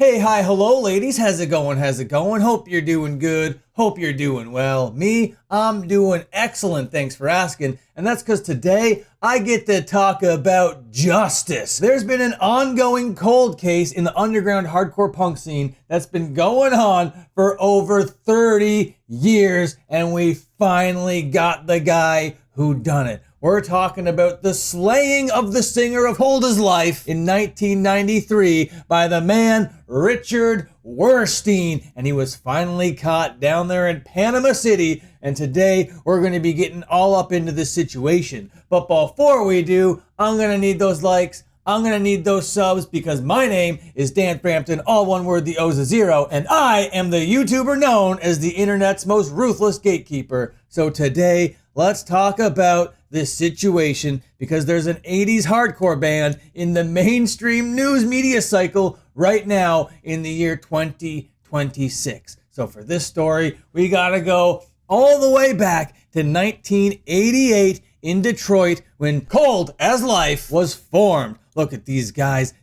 Hey, hi, hello, ladies. How's it going? How's it going? Hope you're doing good. Hope you're doing well. Me, I'm doing excellent. Thanks for asking. And that's because today I get to talk about justice. There's been an ongoing cold case in the underground hardcore punk scene that's been going on for over 30 years, and we finally got the guy who done it. We're talking about the slaying of the singer of Cold as Life in 1993 by the man Richard Wurstein. And he was finally caught down there in Panama City. And today we're going to be getting all up into this situation. But before we do, I'm going to need those likes. I'm going to need those subs because my name is Dan Frampton, all one word, the O's a zero, and I am the YouTuber known as the internet's most ruthless gatekeeper. So today, let's talk about this situation because there's an 80s hardcore band in the mainstream news media cycle right now in the year 2026. So for this story, we gotta go all the way back to 1988 in Detroit when Cold as Life was formed. Look at these guys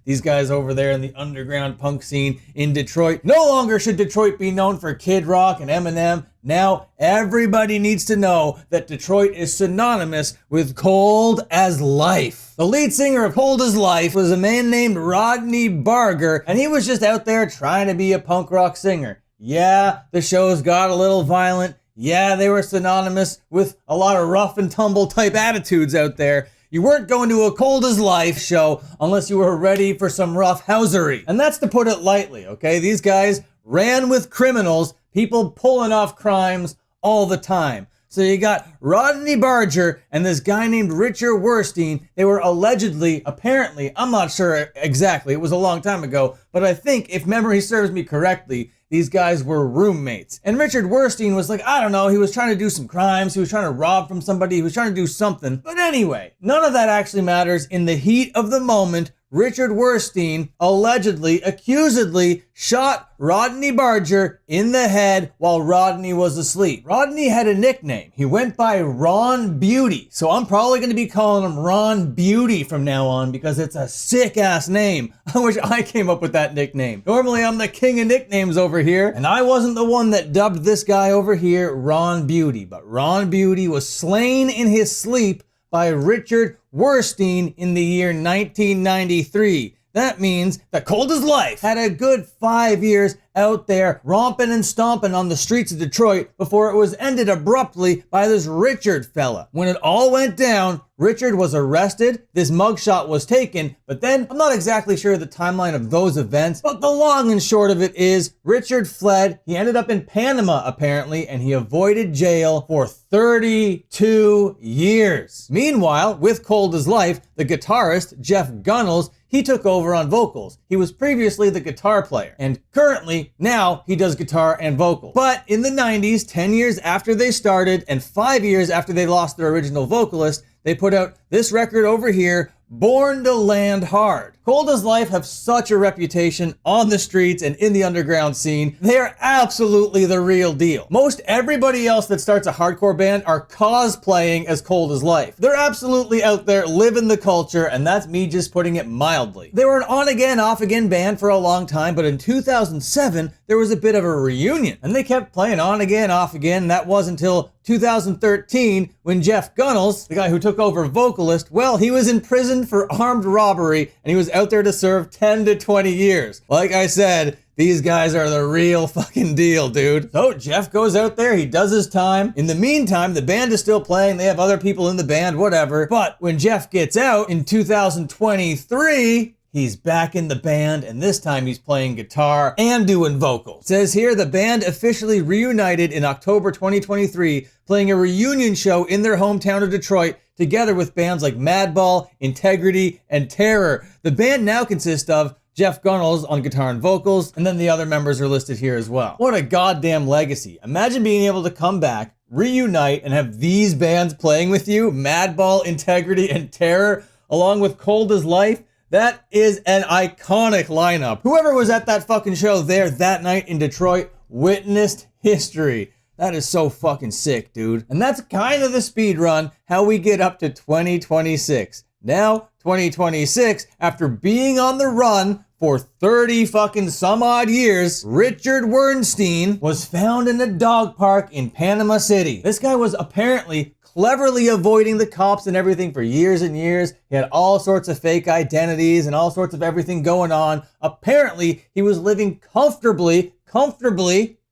over there in the underground punk scene in Detroit. No longer should Detroit be known for Kid Rock and Eminem. Now everybody needs to know that Detroit is synonymous with Cold as Life. The lead singer of Cold as Life was a man named Rodney Barger, and he was just out there trying to be a punk rock singer. Yeah, the shows got a little violent. Yeah, they were synonymous with a lot of rough and tumble type attitudes out there. You weren't going to a Cold as Life show unless you were ready for some rough housery. And that's to put it lightly, okay? These guys ran with criminals, people pulling off crimes all the time. So you got Rodney Barger and this guy named Richard Wurstein. They were allegedly, apparently, I'm not sure exactly, it was a long time ago, but I think if memory serves me correctly, these guys were roommates. And Richard Wurstein was like, I don't know, he was trying to do some crimes, he was trying to rob from somebody, he was trying to do something. But anyway, none of that actually matters. In the heat of the moment, Richard Wurstein allegedly, accusedly shot Rodney Barger in the head while Rodney was asleep. Rodney had a nickname. He went by Ron Beauty. So I'm probably going to be calling him Ron Beauty from now on because it's a sick ass name. I wish I came up with that nickname. Normally I'm the king of nicknames over here, and I wasn't the one that dubbed this guy over here Ron Beauty. But Ron Beauty was slain in his sleep by Richard Wurstein in the year 1993. That means that Cold as Life had a good 5 years out there romping and stomping on the streets of Detroit before it was ended abruptly by this Richard fella. When it all went down, Richard was arrested, this mugshot was taken, but then I'm not exactly sure the timeline of those events, but the long and short of it is Richard fled. He ended up in Panama apparently, and he avoided jail for 32 years. Meanwhile, with Cold as Life, the guitarist Jeff Gunnels, he took over on vocals. He was previously the guitar player, and currently, now he does guitar and vocals. But in the 90s, 10 years after they started and 5 years after they lost their original vocalist, they put out this record over here, Born to Land Hard. Cold as Life have such a reputation on the streets and in the underground scene. They are absolutely the real deal. Most everybody else that starts a hardcore band are cosplaying as Cold as Life. They're absolutely out there living the culture, and that's me just putting it mildly. They were an on-again, off-again band for a long time, but in 2007, there was a bit of a reunion, and they kept playing on again, off again, and that was until 2013 when Jeff Gunnels, the guy who took over vocalist, well, he was in prison for armed robbery, and he was out there to serve 10 to 20 years. Like I said, these guys are the real fucking deal, dude. So Jeff goes out there, he does his time. In the meantime, the band is still playing, they have other people in the band, whatever. But when Jeff gets out in 2023, he's back in the band, and this time he's playing guitar and doing vocals. It says here, the band officially reunited in October 2023, playing a reunion show in their hometown of Detroit, together with bands like Madball, Integrity, and Terror. The band now consists of Jeff Gunnels on guitar and vocals, and then the other members are listed here as well. What a goddamn legacy. Imagine being able to come back, reunite, and have these bands playing with you, Madball, Integrity, and Terror, along with Cold as Life. That is an iconic lineup. Whoever was at that fucking show there that night in Detroit witnessed history. That is so fucking sick, dude. And that's kind of the speed run, how we get up to 2026. Now, 2026, after being on the run for 30 fucking some odd years, Richard Wernstein was found in a dog park in Panama City. This guy was apparently cleverly avoiding the cops and everything for years and years. He had all sorts of fake identities and all sorts of everything going on. Apparently, he was living comfortably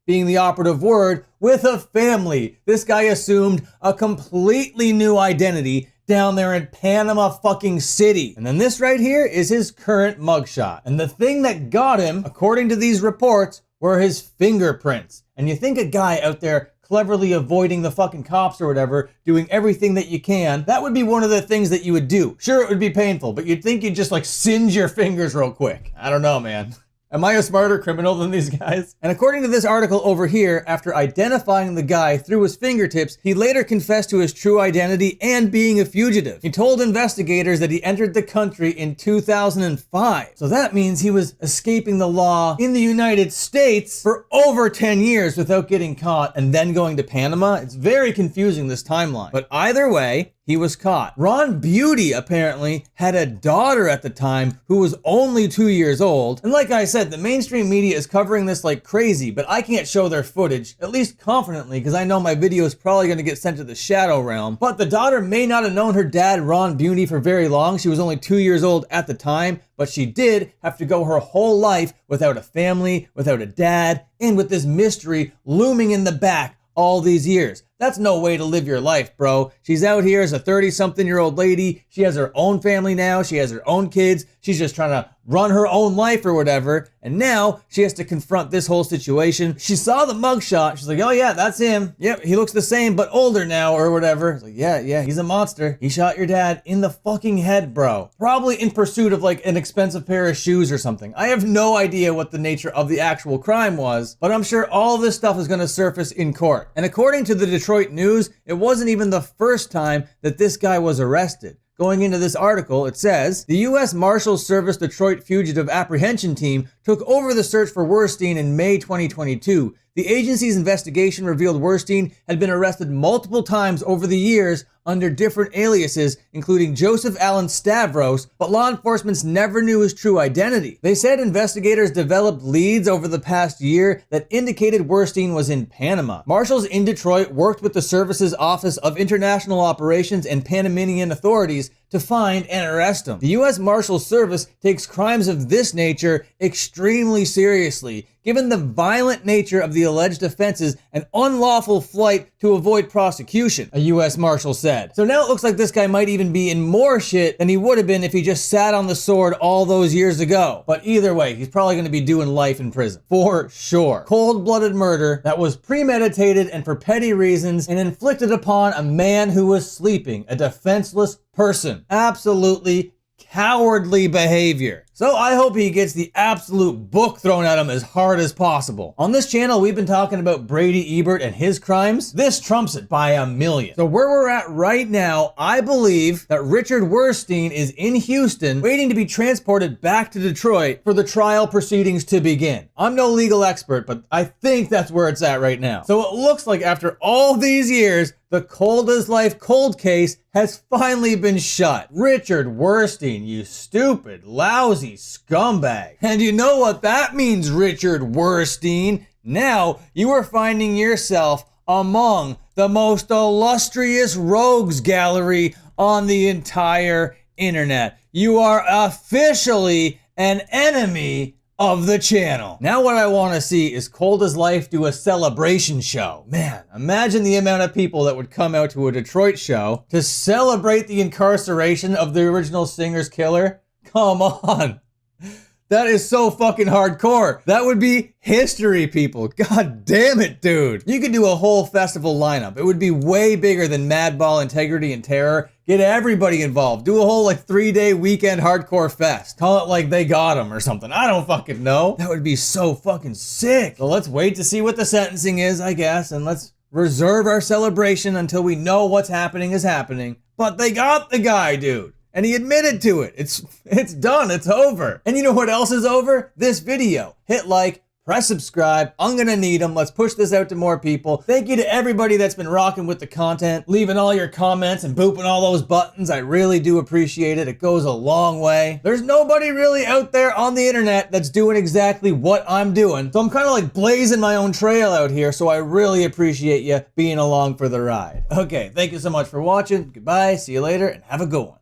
being the operative word, with a family. This guy assumed a completely new identity down there in Panama fucking City. And then this right here is his current mugshot. And the thing that got him, according to these reports, were his fingerprints. And you think a guy out there cleverly avoiding the fucking cops or whatever, doing everything that you can, that would be one of the things that you would do. Sure, it would be painful, but you'd think you'd just like singe your fingers real quick. I don't know, man. Am I a smarter criminal than these guys? And according to this article over here, after identifying the guy through his fingertips, he later confessed to his true identity and being a fugitive. He told investigators that he entered the country in 2005. So that means he was escaping the law in the United States for over 10 years without getting caught and then going to Panama. It's very confusing, this timeline. But either way, he was caught. Ron Beauty apparently had a daughter at the time who was only 2 years old. And like I said, the mainstream media is covering this like crazy, but I can't show their footage, at least confidently, because I know my video is probably going to get sent to the shadow realm. But the daughter may not have known her dad, Ron Beauty, for very long. She was only 2 years old at the time, but she did have to go her whole life without a family, without a dad, and with this mystery looming in the back all these years. That's no way to live your life, bro. She's out here as a 30-something-year-old lady. She has her own family now. She has her own kids. She's just trying to run her own life or whatever. And now she has to confront this whole situation. She saw the mugshot. She's like, oh yeah, that's him. Yep, he looks the same, but older now or whatever. It's like, yeah, he's a monster. He shot your dad in the fucking head, bro. Probably in pursuit of like an expensive pair of shoes or something. I have no idea what the nature of the actual crime was, but I'm sure all this stuff is gonna surface in court. And according to the Detroit News, it wasn't even the first time that this guy was arrested. Going into this article, it says, the U.S. Marshals Service Detroit Fugitive Apprehension Team took over the search for Wernstein in May 2022. The agency's investigation revealed Wernstein had been arrested multiple times over the years under different aliases, including Joseph Allen Stavros, but law enforcement never knew his true identity. They said investigators developed leads over the past year that indicated Wernstein was in Panama. Marshals in Detroit worked with the service's Office of International Operations and Panamanian authorities to find and arrest him. The U.S. Marshals Service takes crimes of this nature extremely seriously, given the violent nature of the alleged offenses and unlawful flight to avoid prosecution, a U.S. Marshal said. So now it looks like this guy might even be in more shit than he would have been if he just sat on the sword all those years ago. But either way, he's probably going to be doing life in prison. For sure. Cold-blooded murder that was premeditated and for petty reasons and inflicted upon a man who was sleeping, a defenseless person. Absolutely cowardly behavior. So I hope he gets the absolute book thrown at him as hard as possible. On this channel, we've been talking about Brady Ebert and his crimes. This trumps it by a million. So where we're at right now, I believe that Richard Wernstein is in Houston waiting to be transported back to Detroit for the trial proceedings to begin. I'm no legal expert, but I think that's where it's at right now. So it looks like after all these years, the cold as life cold case has finally been shut. Richard Wernstein, you stupid, lousy scumbag. And you know what that means, Richard Wernstein? Now you are finding yourself among the most illustrious rogues gallery on the entire internet. You are officially an enemy of the channel. Now what I want to see is Cold as Life do a celebration show. Man, imagine the amount of people that would come out to a Detroit show to celebrate the incarceration of the original singer's killer. Come on. That is so fucking hardcore. That would be history, people. God damn it, dude. You could do a whole festival lineup. It would be way bigger than Madball, Integrity, and Terror. Get everybody involved. Do a whole like 3-day weekend hardcore fest. Call it like They Got 'Em or something. I don't fucking know. That would be so fucking sick. So let's wait to see what the sentencing is, I guess, and let's reserve our celebration until we know what's happening is happening. But they got the guy, dude. And he admitted to it. It's done. It's over. And you know what else is over? This video. Hit like, press subscribe. I'm gonna need them. Let's push this out to more people. Thank you to everybody that's been rocking with the content, leaving all your comments and booping all those buttons. I really do appreciate it. It goes a long way. There's nobody really out there on the internet that's doing exactly what I'm doing. So I'm kind of like blazing my own trail out here. So I really appreciate you being along for the ride. Okay, thank you so much for watching. Goodbye, see you later, and have a good one.